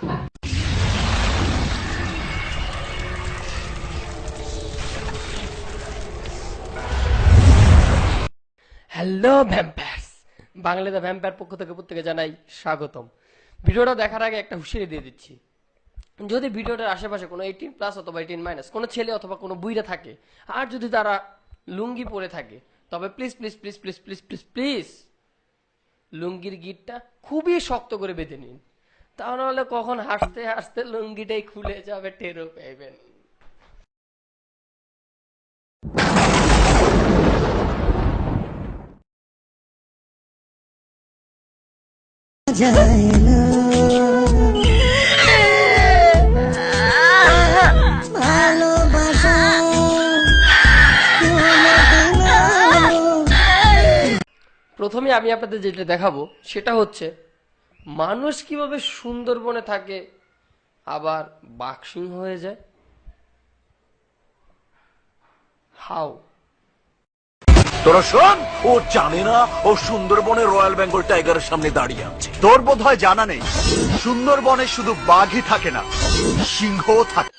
Hello vampires, Bangladesh vampire পক্ষ থেকে প্রত্যেকে জানাই স্বাগতম। ভিডিওটা দেখার আগে একটা হুঁশিয়ারি দিয়ে দিচ্ছি, যদি ভিডিওটার আশেপাশে কোনো 18+ অথবা 18- কোনো ছেলে অথবা কোনো বুইরা থাকে, আর যদি তারা লুঙ্গি পরে থাকে, তবে please please please please please please please লুঙ্গির গিটটা খুবই শক্ত করে বেঁধে নিন, তাহলে কখন হাসতে হাসতে লুঙ্গিটাই খুলে যাবে টেরও পাইবেন। প্রথমে আমি আপনাদের যেটা দেখাবো সেটা হচ্ছে মানুষ কিভাবে সুন্দরবনে থাকে আবার বাঘসিংহ হয়ে যায়। হাউ? তোরা শোন, ও জানে না ও সুন্দরবনে রয়্যাল বেঙ্গল টাইগারের সামনে দাঁড়িয়ে আছে। তোর বোধহয় জানা নেই, সুন্দরবনে শুধু বাঘই থাকে না, সিংহও থাকে।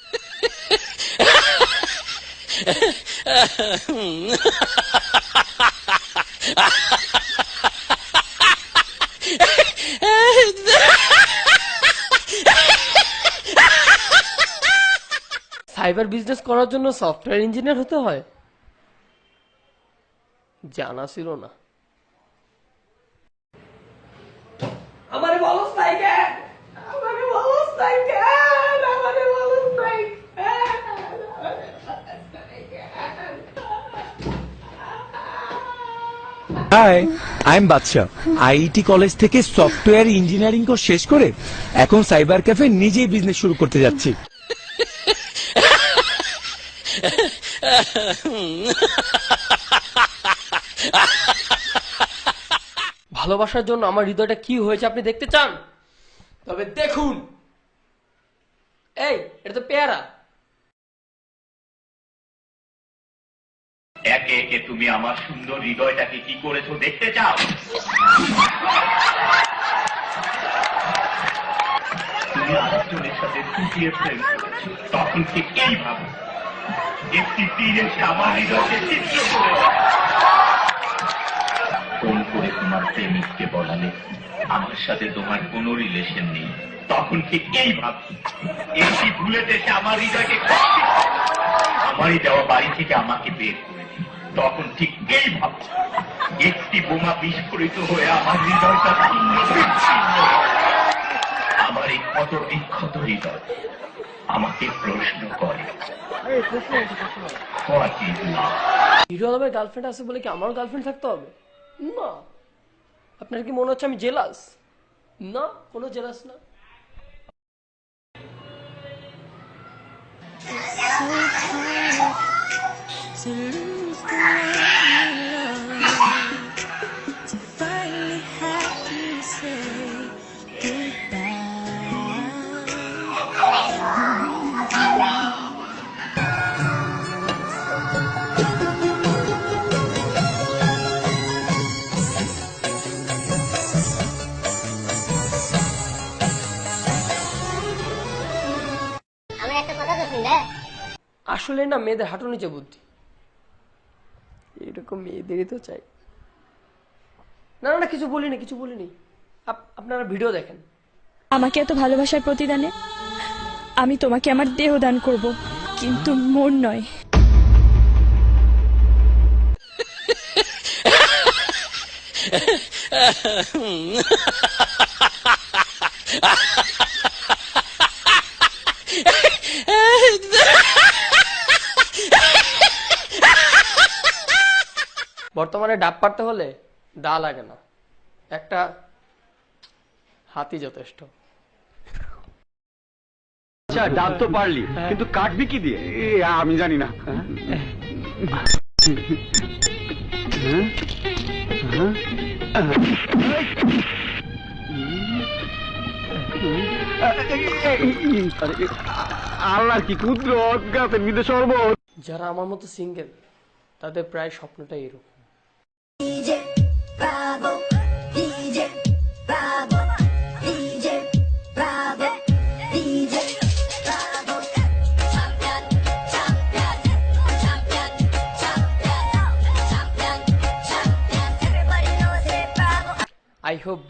সাইবার বিজনেস করার জন্য সফটওয়্যার ইঞ্জিনিয়ার হতে হয়, জানা ছিল না। আমারে বলস নাই কেন? আমারে বলস নাই কেন? আমারে বলস নাই কেন? Hi, I am Badsha. IIT college থেকে সফটওয়্যার ইঞ্জিনিয়ারিং কোর্স শেষ করে এখন সাইবার ক্যাফে নিজেই বিজনেস শুরু করতে যাচ্ছি। ভালোবাসার জন্য আমার হৃদয়টা কি হয়েছে আপনি দেখতে চান? তবে দেখুন, এই এটা তো পেয়ারা। একে একে তুমি আমার সুন্দর হৃদয়টাকে কি করেছো দেখতে চাও? তুমি আরেকজনের সাথে ফুটিয়ে প্রেম করেছো, তখন ঠিক এইভাবে একটি তীর এসে আমার হৃদয়কে চিত্র করে দেয়। ফোন করে তোমার প্রেমিককে বলালে আমার সাথে তোমার কোনো রিলেশন নেই, তখন ঠিক এইভাবে একটি ভুলে এসে আমার হৃদয়কে আমারই দেওয়া বাড়ি থেকে আমাকে বের করে দিল, তখন ঠিক এইভাবে একটি বোমা বিস্ফোরিত হয়ে আমার হৃদয়টা ছিন্ন বিচ্ছিন্ন। আমার এই ক্ষত বিক্ষত হৃদয় আমাকে প্রশ্ন করে, What is love? হিরো আলমের গার্লফ্রেন্ড আছে বলে কি আমারও গার্লফ্রেন্ড থাকতে হবে? না। আপনার কি মনে হচ্ছে আমি জেলাস? না, কোনো জেলাস না। আসলে না, মেয়েদের হাঁটু নিচে বুদ্ধি, এরকম মেয়েদেরই তো চাই। না না, কিছু বলিনি, কিছু বলিনি। আপনারা ভিডিও দেখেন। আমাকে এত ভালোবাসার প্রতিদানে আমি তোমাকে আমার দেহ দান করব, কিন্তু মন নয়। বর্তমানে ডাব পারতে হলে দা লাগে না, একটা হাতি যথেষ্ট। আচ্ছা, ডাব তো পারলি, কিন্তু কাটবি কি দিয়ে আমি জানি না। আল্লাহ কি ক্ষুদ্র গাছের মধ্যে শরবত। যারা আমার মতো সিঙ্গেল তাদের প্রায় স্বপ্নটাই এরকম।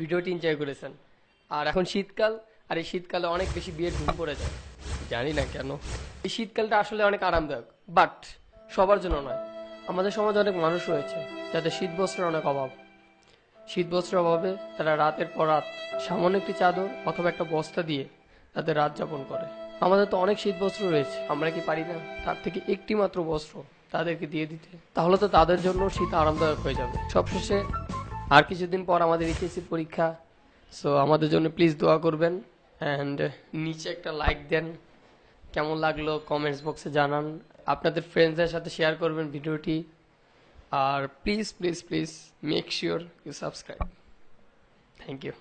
ভিডিওটি এনজয় করেছেন। আর এখন শীতকাল, আর এই শীতকালে অনেক বেশি বিয়ের ধুম পড়ে যায়, জানি না কেন। এই শীতকালটা আসলে অনেক আরামদায়ক, বাট সবার জন্য নয়। আমাদের সমাজে অনেক মানুষ রয়েছে যাদের শীত বস্ত্রের অনেক অভাব। শীত বস্ত্রের অভাবে তারা রাতের পর রাত সামান্য একটি চাদর অথবা একটা বস্তা দিয়ে তাদের রাত যাপন করে। আমাদের তো অনেক শীত বস্ত্র রয়েছে, আমরা কি পারি না তার থেকে একটি মাত্র বস্ত্র তাদেরকে দিয়ে দিতে? তাহলে তো তাদের জন্য শীত আরামদায়ক হয়ে যাবে। সবশেষে আর কিছুদিন পর আমাদের এইচএসসি পরীক্ষা, সো আমাদের জন্য প্লিজ দোয়া করবেন অ্যান্ড নিচে একটা লাইক দেন। কেমন লাগলো কমেন্টস বক্সে জানান, আপনাদের ফ্রেন্ডসদের সাথে শেয়ার করবেন ভিডিওটি। আর please please please make sure you subscribe. Thank you.